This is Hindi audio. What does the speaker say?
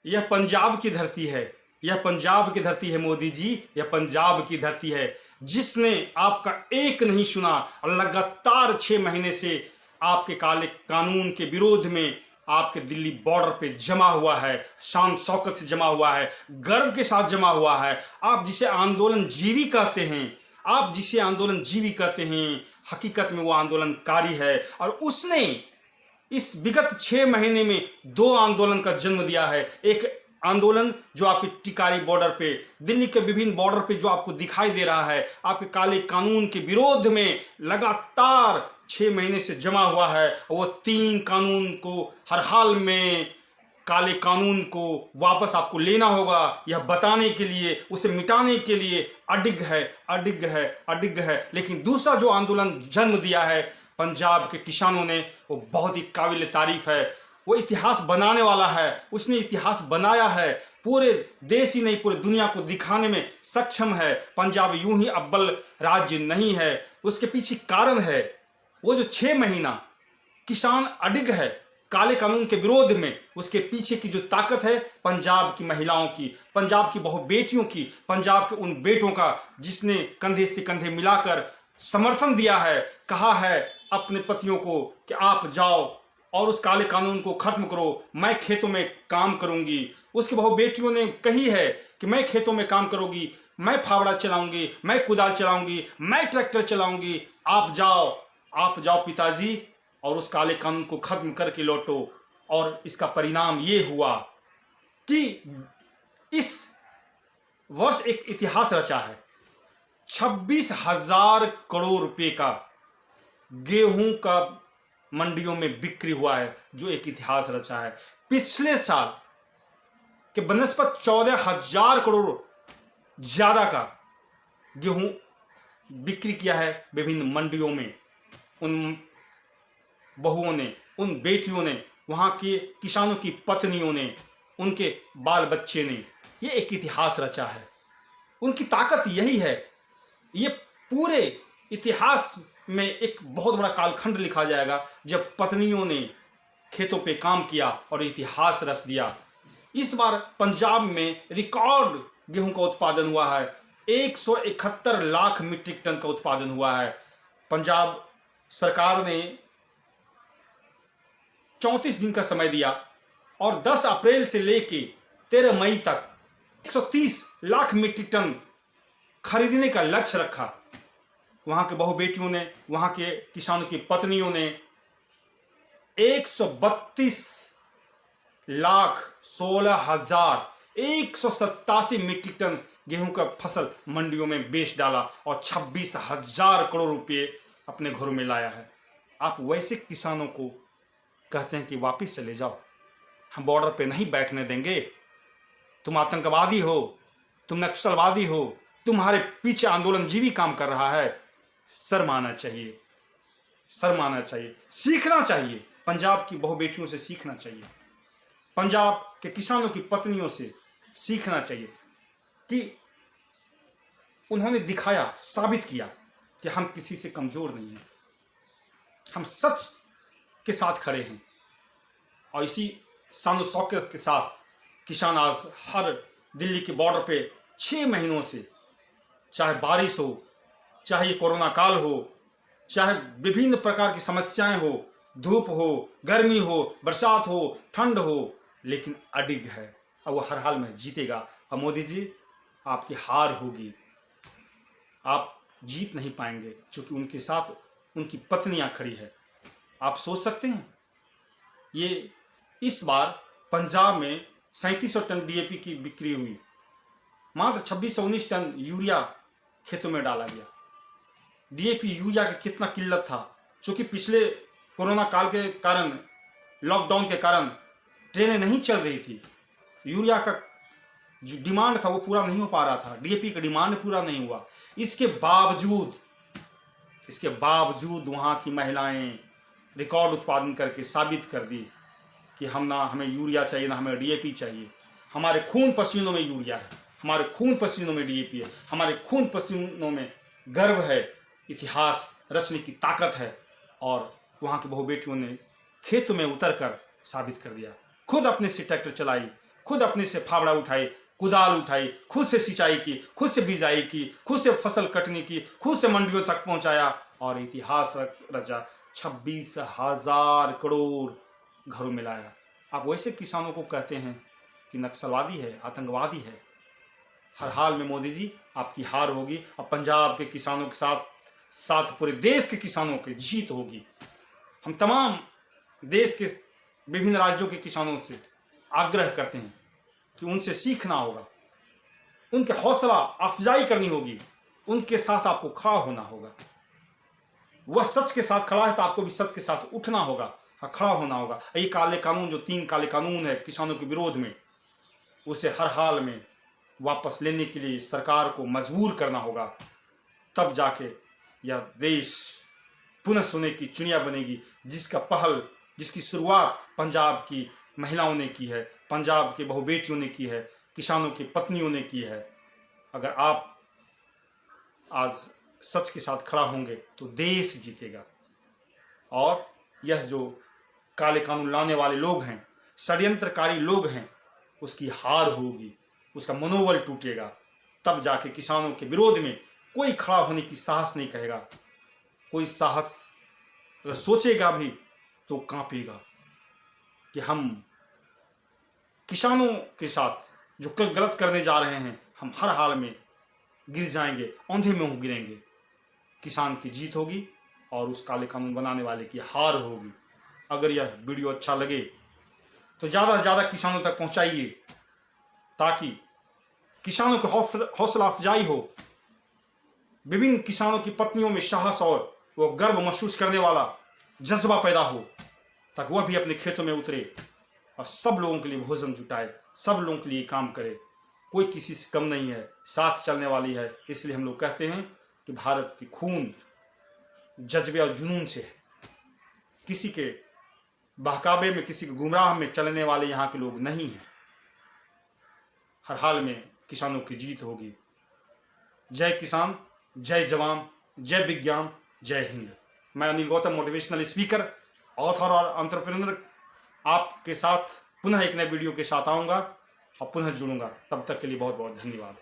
यह पंजाब की धरती है, यह पंजाब की धरती है मोदी जी, यह पंजाब की धरती है जिसने आपका एक नहीं सुना और लगातार 6 महीने से आपके काले कानून के विरोध में आपके दिल्ली बॉर्डर पे जमा हुआ है, शान शौकत से जमा हुआ है, गर्व के साथ जमा हुआ है। आप जिसे आंदोलन जीवी कहते हैं, आप जिसे आंदोलन जीवी कहते हैं, हकीकत में वो आंदोलनकारी है। और उसने इस विगत 6 महीने में 2 आंदोलन का जन्म दिया है। एक आंदोलन जो आपके टिकारी बॉर्डर पे, दिल्ली के विभिन्न बॉर्डर पे जो आपको दिखाई दे रहा है, आपके काले कानून के विरोध में लगातार 6 महीने से जमा हुआ है। वो 3 कानून को हर हाल में, काले कानून को वापस आपको लेना होगा, यह बताने के लिए, उसे मिटाने के लिए अडिग है, अडिग है, अडिग है। लेकिन दूसरा जो आंदोलन जन्म दिया है पंजाब के किसानों ने, वो बहुत ही काबिल तारीफ है। वो इतिहास बनाने वाला है, उसने इतिहास बनाया है, पूरे देश ही नहीं पूरे दुनिया को दिखाने में सक्षम है। पंजाब यूं ही अव्वल राज्य नहीं है, उसके पीछे कारण है। वो जो 6 महीना किसान अडिग है काले कानून के विरोध में, उसके पीछे की जो ताकत है पंजाब की महिलाओं की, पंजाब की बहु बेटियों की, पंजाब के उन बेटों का जिसने कंधे से कंधे मिलाकर समर्थन दिया है, कहा है अपने पतियों को कि आप जाओ और उस काले कानून को खत्म करो, मैं खेतों में काम करूंगी। उसकी बहु बेटियों ने कही है कि मैं खेतों में काम करूंगी, मैं फावड़ा चलाऊंगी, मैं कुदाल चलाऊंगी, मैं ट्रैक्टर चलाऊंगी, आप जाओ पिताजी और उस काले कानून को खत्म करके लौटो। और इसका परिणाम ये हुआ कि इस वर्ष एक इतिहास रचा है। 26,000 करोड़ रुपए का गेहूं का मंडियों में बिक्री हुआ है, जो एक इतिहास रचा है। पिछले साल के बनस्पत 14,000 करोड़ ज्यादा का गेहूं बिक्री किया है विभिन्न मंडियों में। उन बहुओं ने, उन बेटियों ने, वहां के किसानों की पत्नियों ने, उनके बाल बच्चे ने ये एक इतिहास रचा है। उनकी ताकत यही है। ये पूरे इतिहास में एक बहुत बड़ा कालखंड लिखा जाएगा जब पत्नियों ने खेतों पे काम किया और इतिहास रच दिया। इस बार पंजाब में रिकॉर्ड गेहूं का उत्पादन हुआ है। 171 लाख मीट्रिक टन का उत्पादन हुआ है। पंजाब सरकार ने 34 दिन का समय दिया और 10 अप्रैल से लेके 13 मई तक 130 लाख मीट्रिक टन खरीदने का लक्ष्य रखा। वहां के बहु बेटियों ने, वहां के किसानों की पत्नियों ने 132 लाख 16,187 मीट्रिक टन गेहूं का फसल मंडियों में बेच डाला और 26,000 करोड़ रुपए अपने घरों में लाया है। आप वैसे किसानों को कहते हैं कि वापस चले जाओ, हम बॉर्डर पे नहीं बैठने देंगे। तुम आतंकवादी हो, तुम नक्सलवादी हो, तुम्हारे पीछे आंदोलन जीवी काम कर रहा है। शर्म आना चाहिए, शर्म आना चाहिए, सीखना चाहिए। पंजाब की बहु बेटियों से सीखना चाहिए, पंजाब के किसानों की पत्नियों से सीखना चाहिए कि उन्होंने दिखाया, साबित किया कि हम किसी से कमजोर नहीं हैं, हम सच के साथ खड़े हैं। और इसी शान शौकत के साथ किसान आज हर दिल्ली के बॉर्डर पे 6 महीनों से, चाहे बारिश हो, चाहे ये कोरोना काल हो, चाहे विभिन्न प्रकार की समस्याएं हो, धूप हो, गर्मी हो, बरसात हो, ठंड हो, लेकिन अडिग है और वो हर हाल में जीतेगा। और मोदी जी, आपकी हार होगी, आप जीत नहीं पाएंगे क्योंकि उनके साथ उनकी पत्नियां खड़ी है। आप सोच सकते हैं, ये इस बार पंजाब में 3700 टन डीएपी की बिक्री हुई, मात्र 2619 टन यूरिया खेतों में डाला गया। डीएपी यूरिया की कितना किल्लत था, क्योंकि पिछले कोरोना काल के कारण, लॉकडाउन के कारण ट्रेनें नहीं चल रही थी, यूरिया का जो डिमांड था वो पूरा नहीं हो पा रहा था, डीएपी का डिमांड पूरा नहीं हुआ। इसके बावजूद वहाँ की महिलाएं रिकॉर्ड उत्पादन करके साबित कर दी कि हमें यूरिया चाहिए, ना हमें डीएपी चाहिए। हमारे खून पसीनों में यूरिया है, हमारे खून पसीनों में डीएपी है, हमारे खून पसीनों में गर्व है, इतिहास रचने की ताकत है। और वहाँ की बहु बेटियों ने खेतों में उतरकर साबित कर दिया, खुद अपने से ट्रैक्टर चलाई, खुद अपने से फावड़ा उठाए, कुदाल उठाई, खुद से सिंचाई की, खुद से बिजाई की, खुद से फसल कटनी की, खुद से मंडियों तक पहुंचाया और इतिहास रचा। 26,000 करोड़ घरों में लाया। आप वैसे किसानों को कहते हैं कि नक्सलवादी है, आतंकवादी है। हर हाल में मोदी जी आपकी हार होगी। अब पंजाब के किसानों के साथ साथ पूरे देश के किसानों की जीत होगी। हम तमाम देश के विभिन्न राज्यों के किसानों से आग्रह करते हैं कि उनसे सीखना होगा, उनके हौसला अफजाई करनी होगी, उनके साथ आपको खड़ा होना होगा। वह सच के साथ खड़ा है तो आपको भी सच के साथ उठना होगा, खड़ा होना होगा। ये काले कानून, जो 3 काले कानून है किसानों के विरोध में, उसे हर हाल में वापस लेने के लिए सरकार को मजबूर करना होगा। तब जाके यह देश पुनः सोने की चिड़िया बनेगी, जिसका पहल, जिसकी शुरुआत पंजाब की महिलाओं ने की है, पंजाब के बहु बेटियों ने की है, किसानों की पत्नियों ने की है। अगर आप आज सच के साथ खड़ा होंगे तो देश जीतेगा। और यह जो काले कानून लाने वाले लोग हैं, षड्यंत्रकारी लोग हैं, उसकी हार होगी, उसका मनोबल टूटेगा। तब जाके किसानों के विरोध में कोई खड़ा होने की साहस नहीं कहेगा। कोई साहस अगर सोचेगा भी तो कांपेगा कि हम किसानों के साथ जो गलत करने जा रहे हैं, हम हर हाल में गिर जाएंगे, औंधे में गिरेंगे। किसान की जीत होगी और उस काले कानून बनाने वाले की हार होगी। अगर यह वीडियो अच्छा लगे तो ज़्यादा से ज़्यादा किसानों तक पहुंचाइए, ताकि किसानों की हौसला अफजाई हो, विभिन्न किसानों की पत्नियों में साहस और वो गर्व महसूस करने वाला जज्बा पैदा हो, ताकि वह भी अपने खेतों में उतरे और सब लोगों के लिए भोजन जुटाए, सब लोगों के लिए काम करे। कोई किसी से कम नहीं है, साथ चलने वाली है। इसलिए हम लोग कहते हैं कि भारत की खून जज्बे और जुनून से है। किसी के बहकावे में, किसी के गुमराह में चलने वाले यहाँ के लोग नहीं हैं। हर हाल में किसानों की जीत होगी। जय किसान, जय जवान, जय विज्ञान, जय हिंद। मैं Anil Gautam, motivational speaker, author और एंटरप्रेन्योर, आपके साथ पुनः एक नए वीडियो के साथ आऊँगा और पुनः जुड़ूंगा। तब तक के लिए बहुत बहुत धन्यवाद।